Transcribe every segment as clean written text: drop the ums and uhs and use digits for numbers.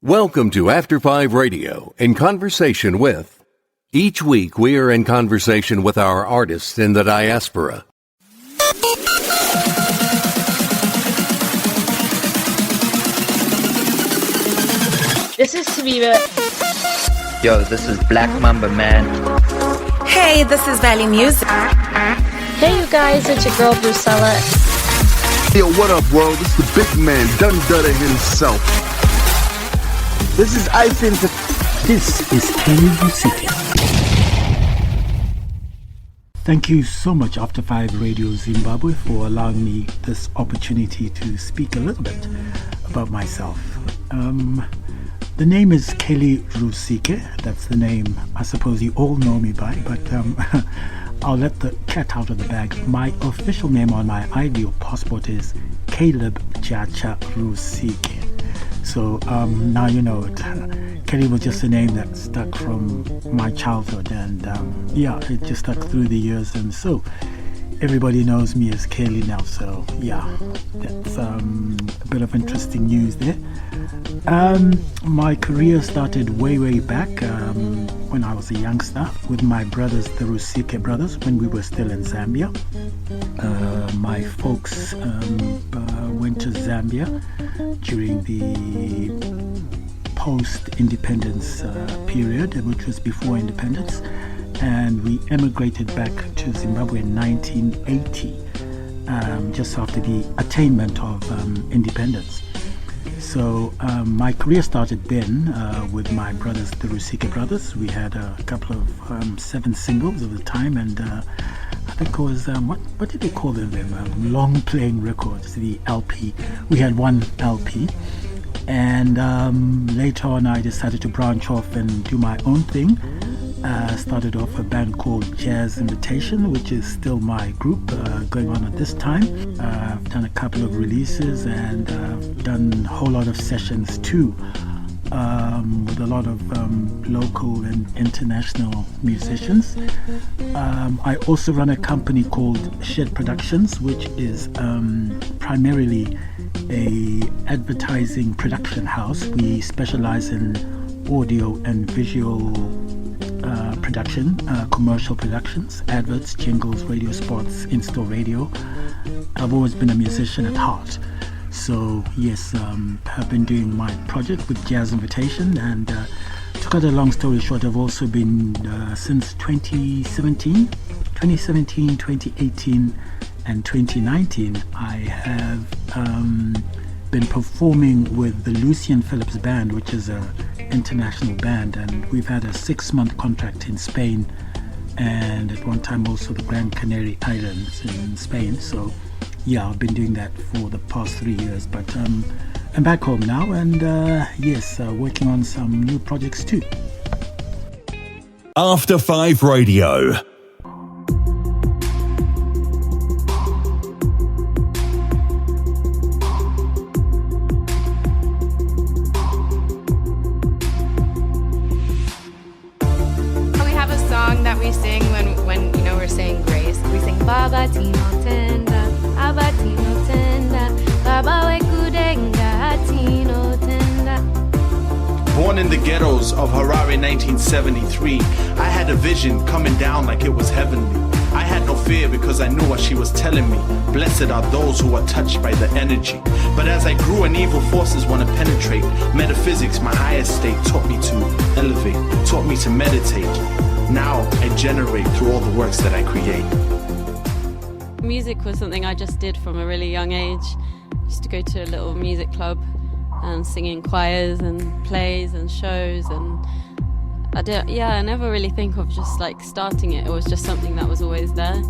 Welcome to After 5 Radio, in conversation with. Each week we are in conversation with our artists in the diaspora. This is Tabiba. Yo, this is Black Mamba, man. Hey, this is Valley Music. Hey, you guys, it's your girl Brucella. Yo, what up, world? This is the big man, Dun Dudder himself. This is Ice Inter. This is KELLY RUSIKE. Thank you so much, After 5 Radio Zimbabwe, for allowing me this opportunity to speak a little bit about myself. The name is KELLY RUSIKE. That's the name I suppose you all know me by, but I'll let the cat out of the bag. My official name on my ID or passport is Caleb Jacha Rusike. So now you know it. Kelly was just a name that stuck from my childhood, and it just stuck through the years, and so everybody knows me as Kelly now. So yeah, that's a bit of interesting news there. My career started way back when I was a youngster with my brothers, the Rusike brothers, when we were still in Zambia. My folks went to Zambia during the post-independence period, which was before independence, and we emigrated back to Zimbabwe in 1980, just after the attainment of independence. So my career started then with my brothers, the Rusike brothers. We had a couple of 7 singles at the time, and I think it was, what did they call them? Long playing records, the LP. We had one LP, and later on I decided to branch off and do my own thing. Started off a band called Jazz Invitation, which is still my group going on at this time. I've done a couple of releases, and I've done a whole lot of sessions too, with a lot of local and international musicians. I also run a company called Shed Productions, which is primarily a advertising production house. We specialize in audio and visual production, commercial productions, adverts, jingles, radio spots, in-store radio. I've always been a musician at heart. So yes, I've been doing my project with Jazz Invitation, and to cut a long story short, I've also been since 2017, 2018 and 2019 I have been performing with the Lucian Phillips Band, which is a international band, and we've had a 6-month contract in Spain, and at one time also the Gran Canary Islands in Spain. So yeah, I've been doing that for the past 3 years, but I'm back home now, and working on some new projects too. After 5 Radio. That we sing when we're saying grace. We sing Baba Tino Tenda, Abba Tino Tenda, Baba Wekudenga Tino Tenda. Born in the ghettos of Harare 1973, I had a vision coming down like it was heavenly. I had no fear because I knew what she was telling me. Blessed are those who are touched by the energy. But as I grew and evil forces want to penetrate, metaphysics, my highest state, taught me to elevate, taught me to meditate. Now I generate through all the works that I create. Music was something I just did from a really young age. I used to go to a little music club and sing in choirs and plays and shows, and I never really think of just like starting it. It was just something that was always there.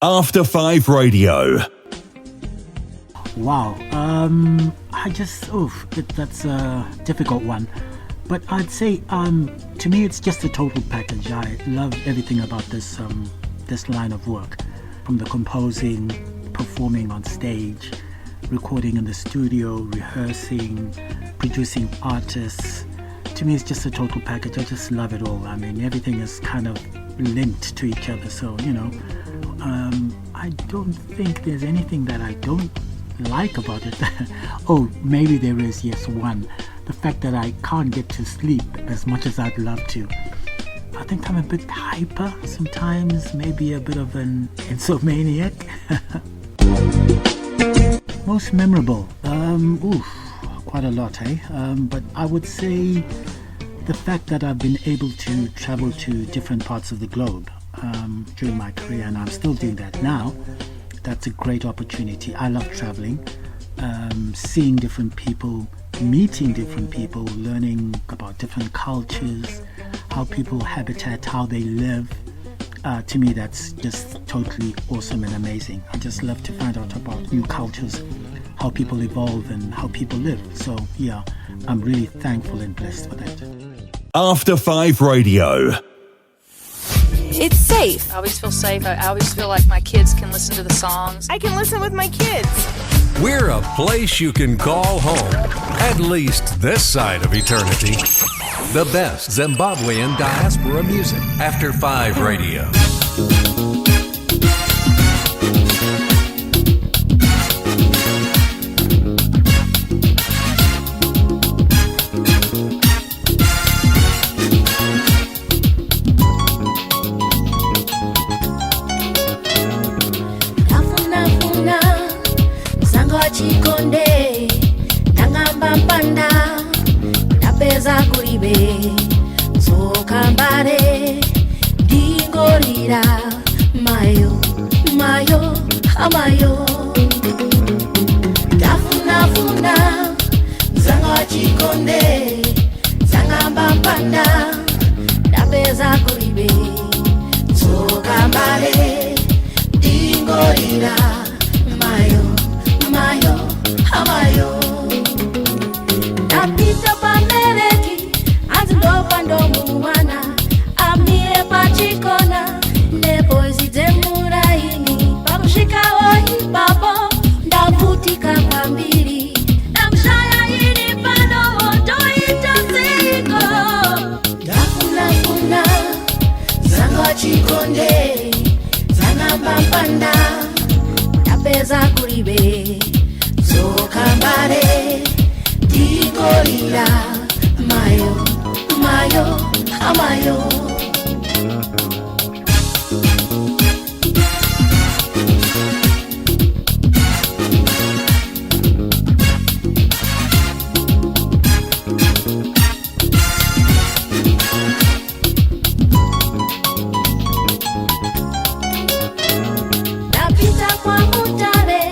After 5 Radio. Wow. That's a difficult one. But I'd say, to me, it's just a total package. I love everything about this line of work, from the composing, performing on stage, recording in the studio, rehearsing, producing artists. To me, it's just a total package. I just love it all. I mean, everything is kind of linked to each other. So, I don't think there's anything that I don't like about it. Oh, maybe there is, yes, one. The fact that I can't get to sleep as much as I'd love to. I think I'm a bit hyper sometimes, maybe a bit of an insomniac. Most memorable? Quite a lot, eh? But I would say the fact that I've been able to travel to different parts of the globe during my career, and I'm still doing that now. That's a great opportunity. I love traveling, seeing different people, meeting different people, learning about different cultures, how people habitat, how they live. To me, that's just totally awesome and amazing. I just love to find out about new cultures, how people evolve and how people live. So yeah, I'm really thankful and blessed for that. After 5 Radio. It's safe. I always feel safe. I always feel like my kids can listen to the songs. I can listen with my kids. We're a place you can call home, at least this side of eternity. The best Zimbabwean diaspora music. After 5 Radio. Chikonde nangamba mpanda napeza kulibe zokambare dingorira mayo amayo tafuna zanga chikonde zangamba mpanda napeza kulibe zokambare dingorira amayo napita pamereki azindopa ndomuwana amire pachikona nepoizidemuraini pakushikawo ipapo ndavutika kwambiri namshaya ini pano motoita ziko ndafunafuna zanga chikonde zanambambanda napeza kulibe zokambare dingorira mayo amayo napita kwa mutare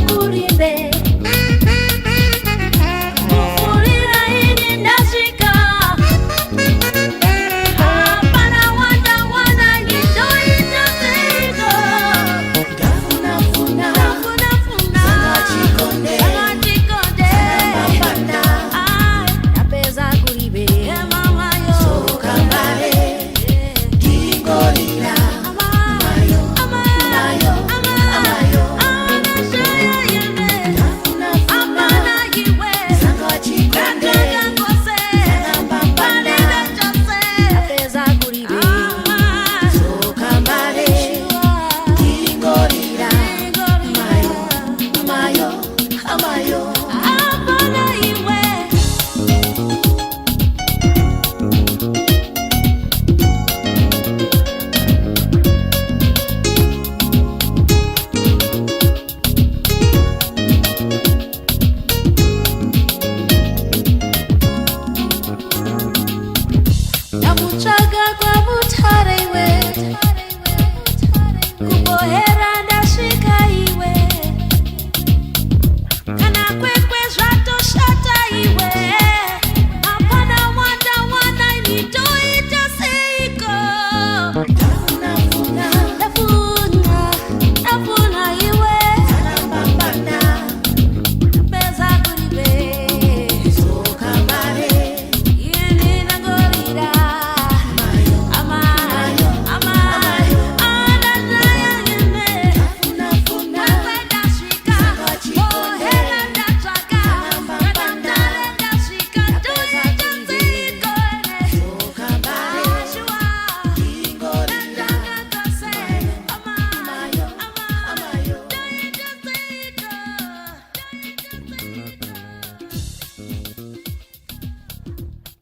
kulimbe kufurira ini ndasi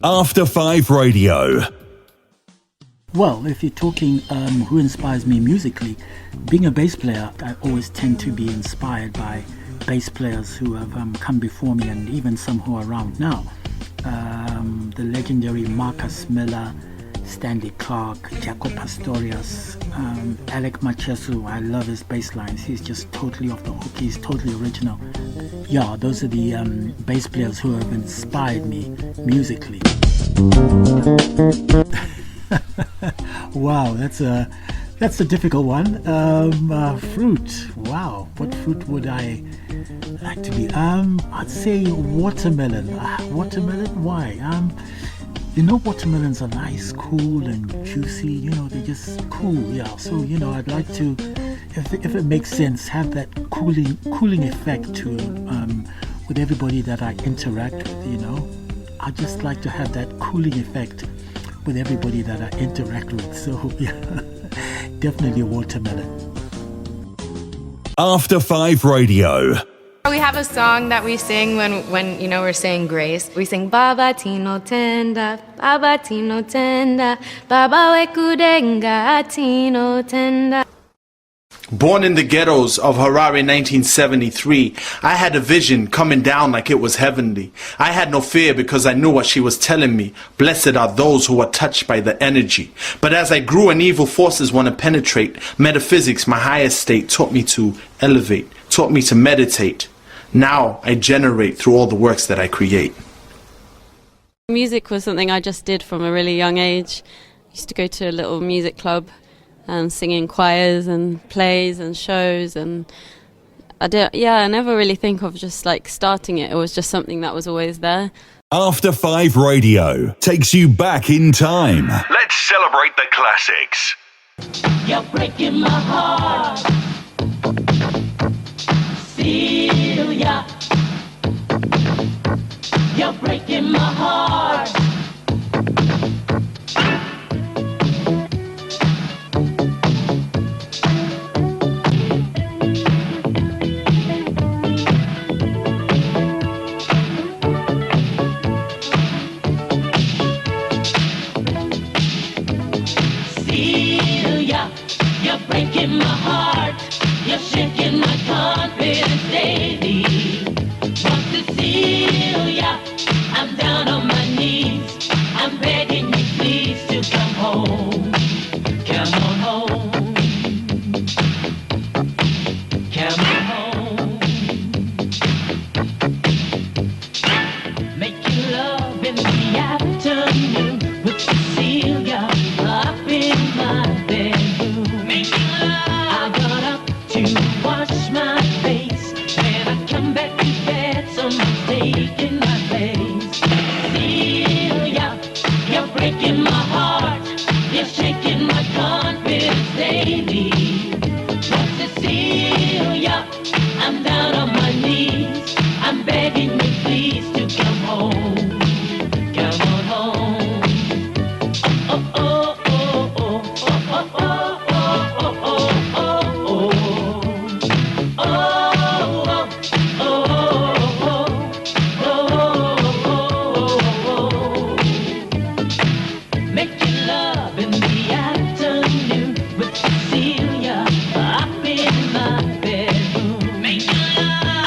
After 5 Radio. Well, if you're talking who inspires me musically, being a bass player, I always tend to be inspired by bass players who have come before me and even some who are around now. The legendary Marcus Miller, Stanley Clark, Jaco Pastorius, Alec Machesu. I love his bass lines. He's just totally off the hook. He's totally original. Yeah, those are the bass players who have inspired me musically. Wow, that's a difficult one. Fruit. Wow, what fruit would I like to be? I'd say watermelon. Watermelon. Why? Watermelons are nice, cool, and juicy. They're just cool. Yeah. So I'd like to, if it makes sense, have that cooling effect to with everybody that I interact with. I just like to have that cooling effect with everybody that I interact with. So yeah, definitely watermelon. After 5 Radio. We have a song that we sing when we're saying grace. We sing Baba Tino Tenda, Baba Tino Tenda, Baba Wekudenga Tino Tenda. Born in the ghettos of Harare 1973, I had a vision coming down like it was heavenly. I had no fear because I knew what she was telling me. Blessed are those who are touched by the energy. But as I grew and evil forces want to penetrate, metaphysics, my highest state, taught me to elevate, taught me to meditate. Now I generate through all the works that I create. Music was something I just did from a really young age. I used to go to a little music club and sing in choirs and plays and shows, and I never really think of just like starting it. It was just something that was always there. After 5 Radio takes you back in time. Let's celebrate the classics. You're breaking my heart, Celia. You're breaking my heart. You're breaking my heart. You're shaking my confidence daily. Want to see ya? I'm down on my knees. I'm begging you please to come home. Come on home. Come on home. Making love in the afternoon with Cecilia up in my bedroom. I got up to wash my face. When I come back to bed, someone's taking my place. Celia, you're breaking my heart. You're shaking my confidence daily. What's Cecilia? I'm down on my knees. I'm begging you please to come home. Come on home. Oh, oh, oh, oh, oh, oh, oh, oh, oh, oh, oh, oh. Making love in the afternoon with Cecilia up in my bedroom. Making love.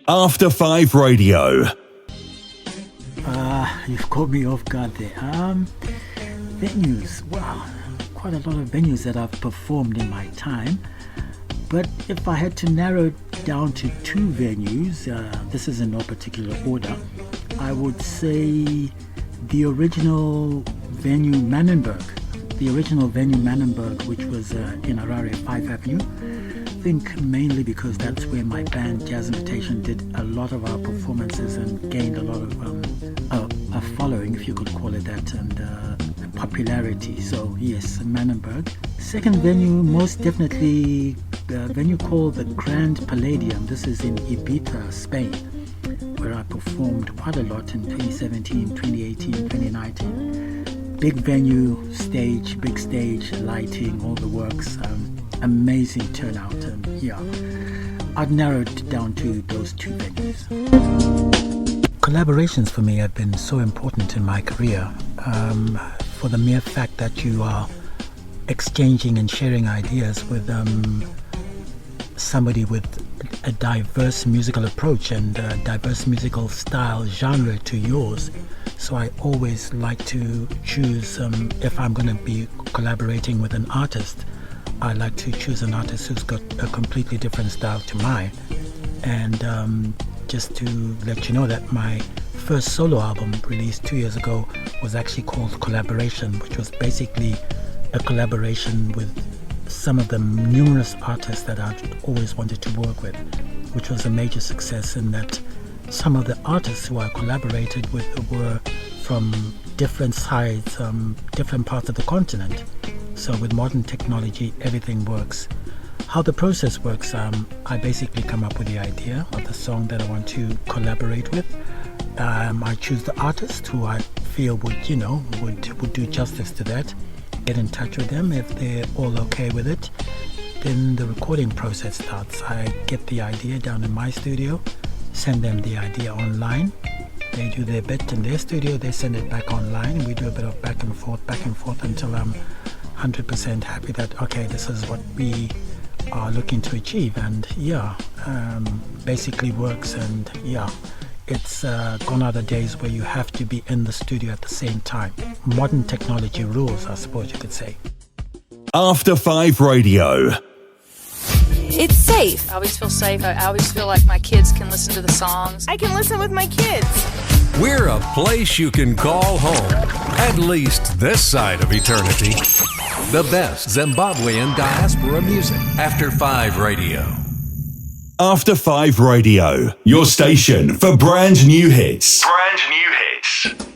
After 5 Radio. You've caught me off guard there. Venues. Wow, quite a lot of venues that I've performed in my time. But if I had to narrow it down to 2 venues, this is in no particular order, I would say the original venue Mannenberg, which was in Harare, 5 Avenue. I think mainly because that's where my band Jazz Invitation did a lot of our performances and gained a lot of a following, if you could call it that, and popularity. So yes, Mannenberg. Second venue, most definitely a venue called the Grand Palladium. This is in Ibiza, Spain, where I performed quite a lot in 2017, 2018, 2019. Big venue, big stage, lighting, all the works, amazing turnout, and yeah, I'd narrow it down to those 2 venues. Collaborations for me have been so important in my career, for the mere fact that you are exchanging and sharing ideas with somebody with a diverse musical approach and a diverse musical style genre to yours. So I always like to choose, if I'm going to be collaborating with an artist, I like to choose an artist who's got a completely different style to mine. And just to let you know that my first solo album released 2 years ago was actually called Collaboration, which was basically a collaboration with some of the numerous artists that I've always wanted to work with, which was a major success in that some of the artists who I collaborated with were from different sides, different parts of the continent. So with modern technology, everything works. How the process works, I basically come up with the idea of the song that I want to collaborate with. I choose the artist who I feel would do justice to that. Get in touch with them. If they're all okay with it, then the recording process starts. I get the idea down in my studio, send them the idea online. They do their bit in their studio, they send it back online, and we do a bit of back and forth until I'm 100% happy that, okay, this is what we are looking to achieve. And yeah, basically works. And yeah, it's gone are the days where you have to be in the studio at the same time. Modern technology rules, I suppose you could say. After 5 Radio. It's safe. I always feel safe. I always feel like my kids can listen to the songs. I can listen with my kids. We're a place you can call home, at least this side of eternity. The best Zimbabwean diaspora music. After 5 Radio. After 5 Radio, your station for brand new hits. Brand new hits.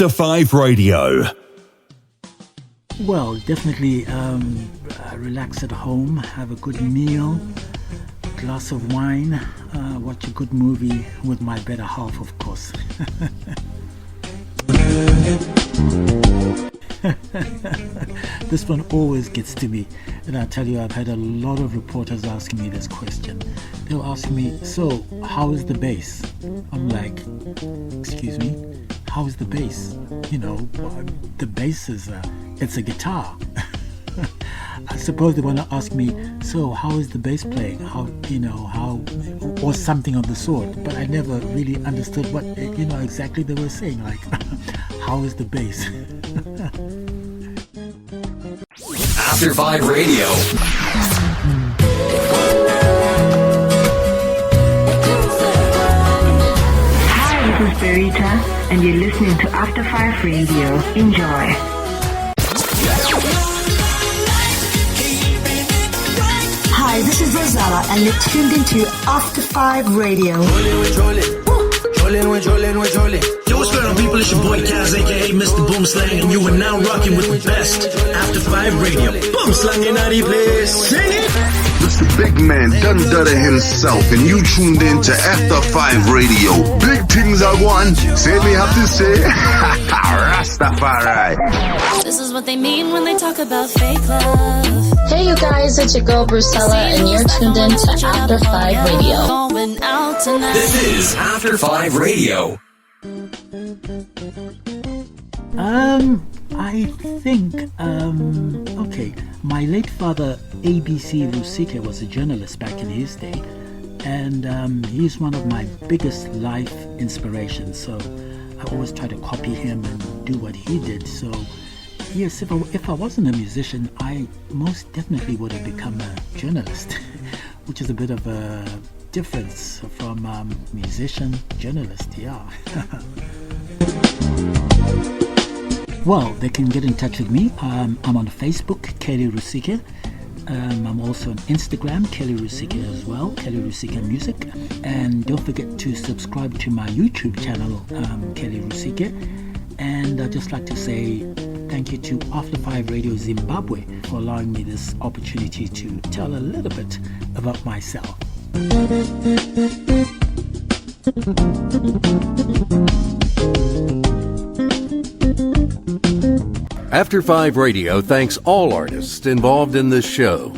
After 5 Radio. Well, definitely relax at home, have a good meal, glass of wine, watch a good movie with my better half, of course. This one always gets to me, and I tell you, I've had a lot of reporters asking me this question. They'll ask me, so how is the bass? I'm like, excuse me, how is the bass? You know, the bass is it's a guitar. I suppose they want to ask me, so how is the bass playing? How, you know, how, or something of the sort. But I never really understood what, you know, exactly they were saying. Like, how is the bass? After 5 Radio. Hi, this is Berita, and you're listening to After 5 Radio. Enjoy. Hi, this is Rosella, and you're tuned into After 5 Radio. Yo, what's going on, people? It's your boy Kaz, aka Mr. Boomslang, and you are now rocking with the best After 5 Radio. Boomslang in the place. Sing it! It's the big man, Dun Dudder himself, and you tuned in to After 5 Radio. Big things I want. Say me have to say, Rastafari. This is what they mean when they talk about fake love. Hey you guys, it's your girl Brucella, and you're tuned in to After 5 Radio. This is After 5 Radio. I think, okay, my late father, ABC Rusike, was a journalist back in his day, and he's one of my biggest life inspirations, so I always try to copy him and do what he did. So yes, if I wasn't a musician, I most definitely would have become a journalist, which is a bit of a difference from musician, journalist, yeah. Well, they can get in touch with me. I'm on Facebook, Kelly Rusike. I'm also on Instagram, Kelly Rusike as well, Kelly Rusike Music. And don't forget to subscribe to my YouTube channel, Kelly Rusike. And I'd just like to say thank you to After 5 Radio Zimbabwe for allowing me this opportunity to tell a little bit about myself. After 5 Radio thanks all artists involved in this show.